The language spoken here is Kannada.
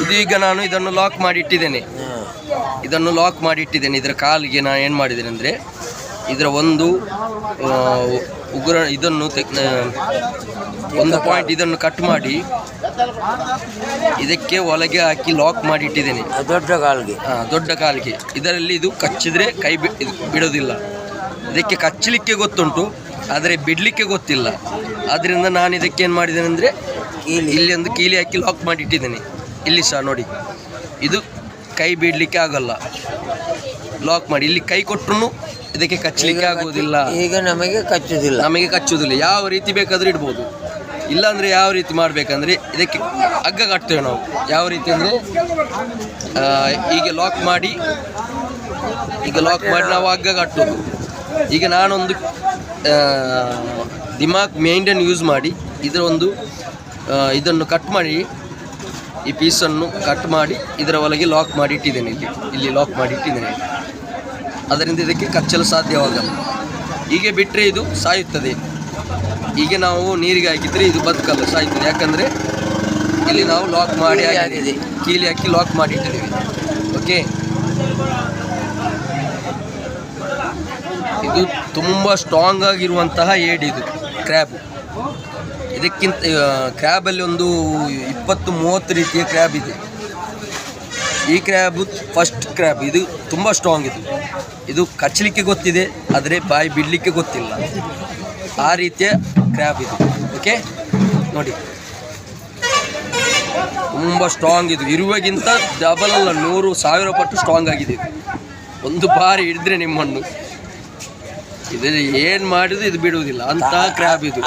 ಇದೀಗ ನಾನು ಇದನ್ನು ಲಾಕ್ ಮಾಡಿ ಇಟ್ಟಿದ್ದೇನೆ. ಇದರ ಕಾಲಿಗೆ ನಾನು ಏನು ಮಾಡಿದ್ದೇನೆ ಅಂದರೆ ಇದರ ಒಂದು ಉಗುರ ಇದನ್ನು ಒಂದು ಪಾಯಿಂಟ್ ಇದನ್ನು ಕಟ್ ಮಾಡಿ ಇದಕ್ಕೆ ಒಳಗೆ ಹಾಕಿ ಲಾಕ್ ಮಾಡಿ ಇಟ್ಟಿದ್ದೇನೆ. ದೊಡ್ಡ ಕಾಲಿಗೆ ಇದರಲ್ಲಿ ಇದು ಕಚ್ಚಿದ್ರೆ ಕೈ ಬಿಡೋದಿಲ್ಲ. ಇದಕ್ಕೆ ಕಚ್ಚಲಿಕ್ಕೆ ಗೊತ್ತುಂಟು, ಆದರೆ ಬಿಡಲಿಕ್ಕೆ ಗೊತ್ತಿಲ್ಲ. ಆದ್ದರಿಂದ ನಾನು ಇದಕ್ಕೆ ಏನು ಮಾಡಿದ್ದೇನೆ ಅಂದರೆ ಇಲ್ಲಿ ಒಂದು ಕೀಲಿ ಹಾಕಿ ಲಾಕ್ ಮಾಡಿ ಇಟ್ಟಿದ್ದೇನೆ. ಇಲ್ಲಿ ಸಹ ನೋಡಿ, ಇದು ಕೈ ಬಿಡಲಿಕ್ಕೆ ಆಗಲ್ಲ. ಲಾಕ್ ಮಾಡಿ ಇಲ್ಲಿ ಕೈ ಕೊಟ್ಟರು ಇದಕ್ಕೆ ಕಚ್ಚಲಿಕ್ಕೆ ಆಗುವುದಿಲ್ಲ. ಈಗ ನಮಗೆ ಕಚ್ಚುವುದಿಲ್ಲ. ಯಾವ ರೀತಿ ಬೇಕಾದರೂ ಇಡ್ಬೋದು. ಇಲ್ಲಾಂದರೆ ಯಾವ ರೀತಿ ಮಾಡಬೇಕಂದ್ರೆ ಇದಕ್ಕೆ ಹಗ್ಗ ಕಟ್ತೇವೆ ನಾವು. ಯಾವ ರೀತಿ ಅಂದರೆ ಈಗ ಲಾಕ್ ಮಾಡಿ ನಾವು ಹಗ್ಗ ಕಟ್ಟೋದು. ಈಗ ನಾನೊಂದು ದಿಮಾಗ್ ಮೈಂಡನ್ನು ಯೂಸ್ ಮಾಡಿ ಇದನ್ನು ಕಟ್ ಮಾಡಿ, ಈ ಪೀಸನ್ನು ಕಟ್ ಮಾಡಿ ಇದರ ಒಳಗೆ ಲಾಕ್ ಮಾಡಿ ಇಟ್ಟಿದ್ದೇನೆ. ಇಲ್ಲಿ ಲಾಕ್ ಮಾಡಿ ಇಟ್ಟಿದ್ದೇನೆ. ಅದರಿಂದ ಇದಕ್ಕೆ ಕಚ್ಚಲು ಸಾಧ್ಯವಾಗಲ್ಲ. ಹೀಗೆ ಬಿಟ್ಟರೆ ಇದು ಸಾಯುತ್ತದೆ. ಹೀಗೆ ನಾವು ನೀರಿಗೆ ಹಾಕಿದರೆ ಇದು ಬದುಕಲ್ಲ, ಸಾಯುತ್ತದೆ. ಯಾಕಂದರೆ ಇಲ್ಲಿ ನಾವು ಲಾಕ್ ಮಾಡಿ ಕೀಲಿ ಹಾಕಿ ಲಾಕ್ ಮಾಡಿ ಇಟ್ಟಿದ್ದೇವೆ. ಓಕೆ, ಇದು ತುಂಬ ಸ್ಟ್ರಾಂಗ್ ಆಗಿರುವಂತಹ ಏಡಿ. ಇದು ಕ್ರ್ಯಾಬ್. ಇದಕ್ಕಿಂತ ಕ್ರ್ಯಾಬಲ್ಲಿ ಒಂದು 20-30 ರೀತಿಯ ಕ್ರ್ಯಾಬ್ ಇದೆ. ಈ ಕ್ರ್ಯಾಬ್ ಫಸ್ಟ್ ಕ್ರ್ಯಾಬ್. ಇದು ತುಂಬ ಸ್ಟ್ರಾಂಗ್. ಇದು ಕಚ್ಚಲಿಕ್ಕೆ ಗೊತ್ತಿದೆ, ಆದರೆ ಬಾಯಿ ಬಿಡಲಿಕ್ಕೆ ಗೊತ್ತಿಲ್ಲ. ಆ ರೀತಿಯ ಕ್ರ್ಯಾಬ್ ಇದು. ಓಕೆ, ನೋಡಿ, ತುಂಬ ಸ್ಟ್ರಾಂಗ್. ಇದು ಇರುವಾಗಿಂತ ಡಬಲ್ ಅಲ್ಲ, 100,000 ಪಟ್ಟು ಸ್ಟ್ರಾಂಗ್ ಆಗಿದೆ. ಒಂದು ಬಾರಿ ಹಿಡಿದ್ರೆ ನಿಮ್ಮನ್ನು ಇದು ಏನು ಮಾಡಿದ್ರು ಇದು ಬಿಡುವುದಿಲ್ಲ ಅಂತಹ ಕ್ರ್ಯಾಬ್ ಇದು.